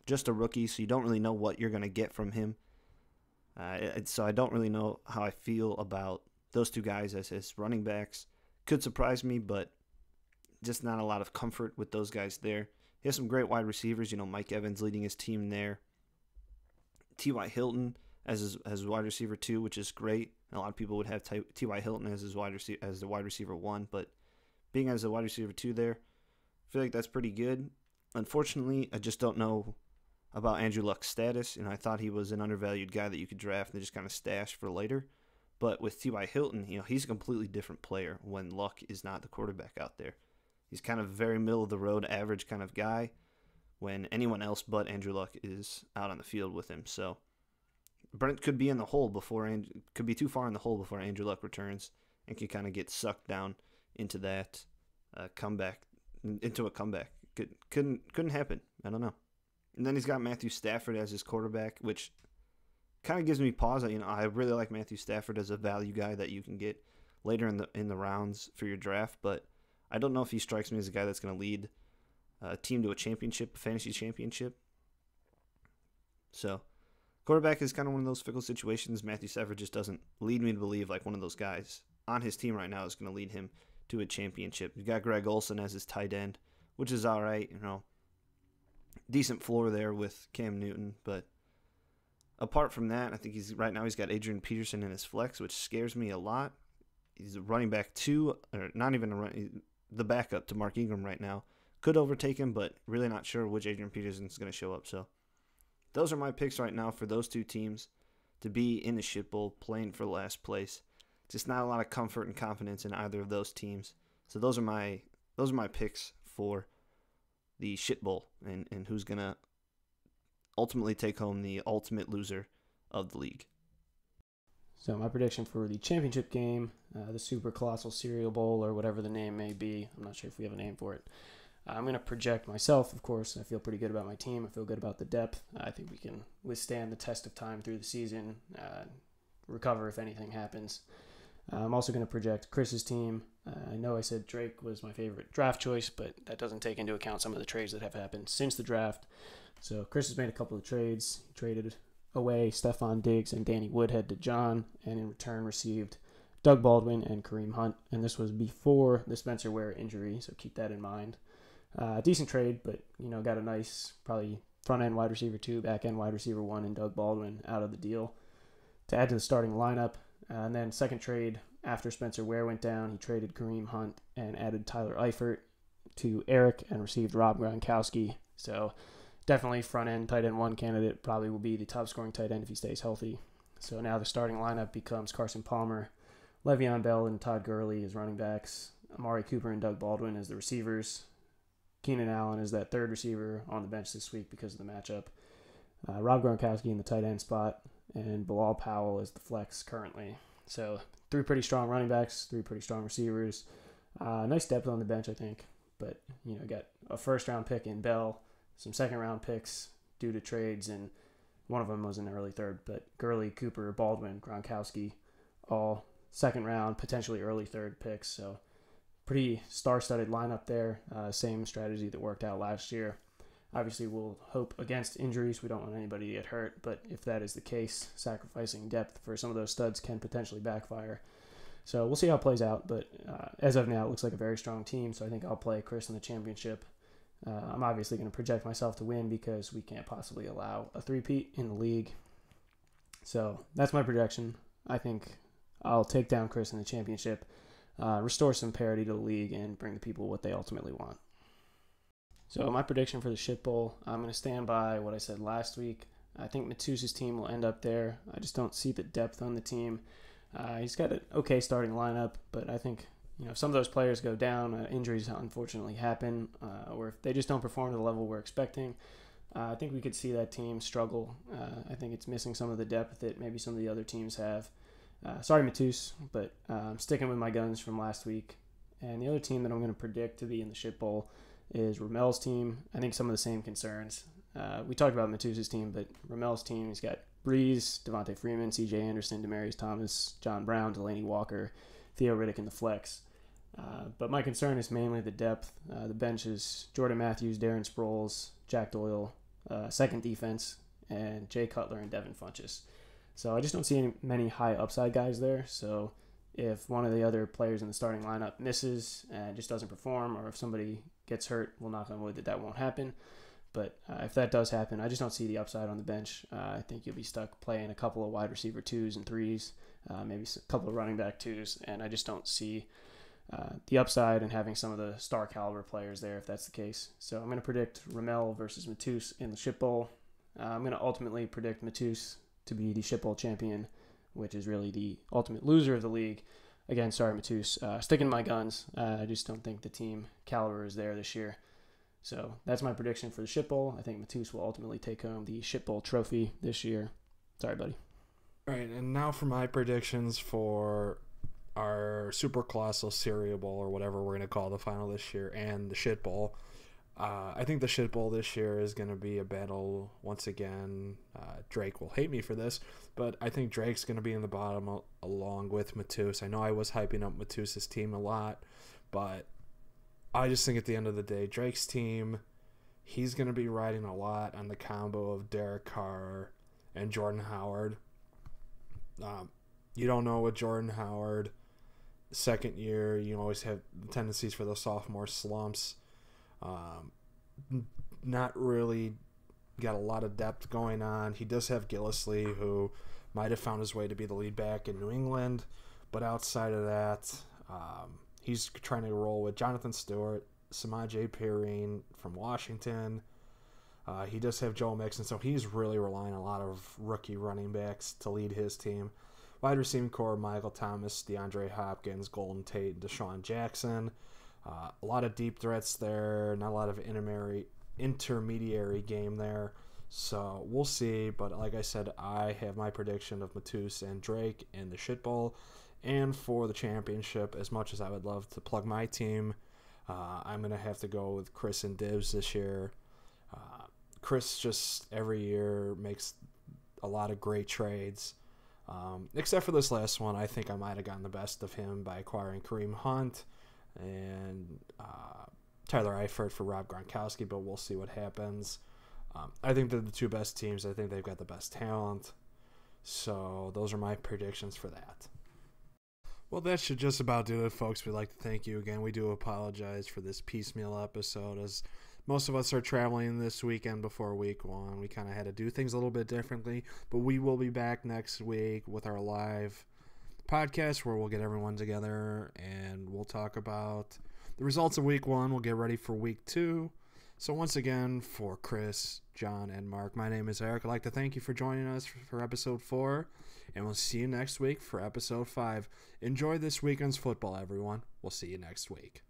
just a rookie, so you don't really know what you're going to get from him. So I don't really know how I feel about those two guys as his running backs. Could surprise me, but just not a lot of comfort with those guys there. He has some great wide receivers. Mike Evans leading his team there. T.Y. Hilton as his wide receiver 2, which is great. A lot of people would have T.Y. Hilton as the wide receiver 1, but being as a wide receiver 2 there, I feel like that's pretty good. Unfortunately, I just don't know about Andrew Luck's status. I thought he was an undervalued guy that you could draft and just kind of stash for later. But with T.Y. Hilton, he's a completely different player when Luck is not the quarterback out there. He's kind of very middle-of-the-road, average kind of guy when anyone else but Andrew Luck is out on the field with him. So Brent could be in the hole could be too far in the hole before Andrew Luck returns and could kind of get sucked down into that comeback. Couldn't happen. I don't know. And then he's got Matthew Stafford as his quarterback, which kind of gives me pause. I really like Matthew Stafford as a value guy that you can get later in the rounds for your draft, but I don't know if he strikes me as a guy that's going to lead a team to a championship, a fantasy championship. So, quarterback is kind of one of those fickle situations. Matthew Stafford just doesn't lead me to believe like one of those guys on his team right now is going to lead him to a championship. You got Greg Olsen as his tight end, which is all right. Decent floor there with Cam Newton, but apart from that, I think he's got Adrian Peterson in his flex, which scares me a lot. He's a running back 2, or not even the backup to Mark Ingram right now. Could overtake him, but really not sure which Adrian Peterson is going to show up. So those are my picks right now for those two teams to be in the shit bowl playing for last place. Just not a lot of comfort and confidence in either of those teams. So those are my picks for the shit bowl and who's going to ultimately take home the ultimate loser of the league. So my prediction for the championship game, the Super Colossal Cereal Bowl, or whatever the name may be. I'm not sure if we have a name for it. I'm going to project myself, of course. I feel pretty good about my team. I feel good about the depth. I think we can withstand the test of time through the season, recover if anything happens. I'm also going to project Chris's team. I know I said Drake was my favorite draft choice, but that doesn't take into account some of the trades that have happened since the draft. So Chris has made a couple of trades. He traded away Stephon Diggs and Danny Woodhead to John, and in return received Doug Baldwin and Kareem Hunt. And this was before the Spencer Ware injury, so keep that in mind. Decent trade, but got a nice probably front end wide receiver 2, back end wide receiver 1, and Doug Baldwin out of the deal to add to the starting lineup. And then second trade after Spencer Ware went down, he traded Kareem Hunt and added Tyler Eifert to Eric and received Rob Gronkowski. So definitely front end tight end 1 candidate, probably will be the top scoring tight end if he stays healthy. So now the starting lineup becomes Carson Palmer, Le'Veon Bell, and Todd Gurley as running backs, Amari Cooper and Doug Baldwin as the receivers. Keenan Allen is that third receiver on the bench this week because of the matchup. Rob Gronkowski in the tight end spot, and Bilal Powell is the flex currently. So 3 pretty strong running backs, 3 pretty strong receivers. Nice depth on the bench, I think. But, got a first-round pick in Bell, some second-round picks due to trades, and one of them was in the early third. But Gurley, Cooper, Baldwin, Gronkowski, all second-round, potentially early third picks. So pretty star-studded lineup there. Same strategy that worked out last year. Obviously, we'll hope against injuries. We don't want anybody to get hurt, but if that is the case, sacrificing depth for some of those studs can potentially backfire. So we'll see how it plays out, but as of now, it looks like a very strong team, so I think I'll play Chris in the championship. I'm obviously going to project myself to win because we can't possibly allow a three-peat in the league. So that's my projection. I think I'll take down Chris in the championship, restore some parity to the league, and bring the people what they ultimately want. So my prediction for the shit bowl, I'm going to stand by what I said last week. I think Matus's team will end up there. I just don't see the depth on the team. He's got an okay starting lineup, but I think if some of those players go down, injuries unfortunately happen, or if they just don't perform to the level we're expecting, I think we could see that team struggle. I think it's missing some of the depth that maybe some of the other teams have. Sorry, Matus, but I'm sticking with my guns from last week. And the other team that I'm going to predict to be in the shit bowl is Ramel's team. I think some of the same concerns. We talked about Matus's team, but Ramel's team, he's got Breeze, Devontae Freeman, C.J. Anderson, Demaryius Thomas, John Brown, Delaney Walker, Theo Riddick in the flex. But my concern is mainly the depth. The bench is Jordan Matthews, Darren Sproles, Jack Doyle, second defense, and Jay Cutler and Devin Funchess. So I just don't see many high upside guys there. So if one of the other players in the starting lineup misses and just doesn't perform, or if somebody gets hurt, we'll knock on wood that won't happen. But if that does happen, I just don't see the upside on the bench. I think you'll be stuck playing a couple of wide receiver 2s and 3s, maybe a couple of running back 2s, and I just don't see the upside in having some of the star caliber players there if that's the case. So I'm going to predict Ramel versus Matus in the shit bowl. I'm going to ultimately predict Matus to be the shit bowl champion, which is really the ultimate loser of the league. Again, sorry, Matus. Sticking to my guns. I just don't think the team caliber is there this year. So that's my prediction for the shit bowl. I think Matus will ultimately take home the shit bowl trophy this year. Sorry, buddy. All right, and now for my predictions for our Super Colossal Cereal Bowl, or whatever we're going to call the final this year, and the shit bowl. I think the shit bowl this year is going to be a battle once again. Drake will hate me for this, but I think Drake's going to be in the bottom along with Matus. I know I was hyping up Matus's team a lot, but I just think at the end of the day, Drake's team, he's going to be riding a lot on the combo of Derek Carr and Jordan Howard. You don't know with Jordan Howard, second year, you always have tendencies for those sophomore slumps. Not really got a lot of depth going on. He does have Gillislee, who might have found his way to be the lead back in New England, but outside of that, he's trying to roll with Jonathan Stewart, Samaje Perine from Washington, He does have Joe Mixon, so he's really relying on a lot of rookie running backs to lead his team. Wide receiving core, Michael Thomas, DeAndre Hopkins, Golden Tate, and Deshaun Jackson. A lot of deep threats there, not a lot of intermediary game there. So we'll see, but like I said, I have my prediction of Matus and Drake in the shit bowl. And for the championship, as much as I would love to plug my team, I'm going to have to go with Chris and Dibs this year. Chris just every year makes a lot of great trades. Except for this last one, I think I might have gotten the best of him by acquiring Kareem Hunt and Tyler Eifert for Rob Gronkowski, but we'll see what happens. I think they're the two best teams. I think they've got the best talent. So those are my predictions for that. Well, that should just about do it, folks. We'd like to thank you again. We do apologize for this piecemeal episode, as most of us are traveling this weekend before week one. We kind of had to do things a little bit differently, but we will be back next week with our live podcast where we'll get everyone together and we'll talk about the results of week one. We'll get ready for week two. So once again, for Chris, John, and Mark, my name is Eric. I'd like to thank you for joining us for episode 4, and we'll see you next week for episode 5. Enjoy this weekend's football, everyone. We'll see you next week.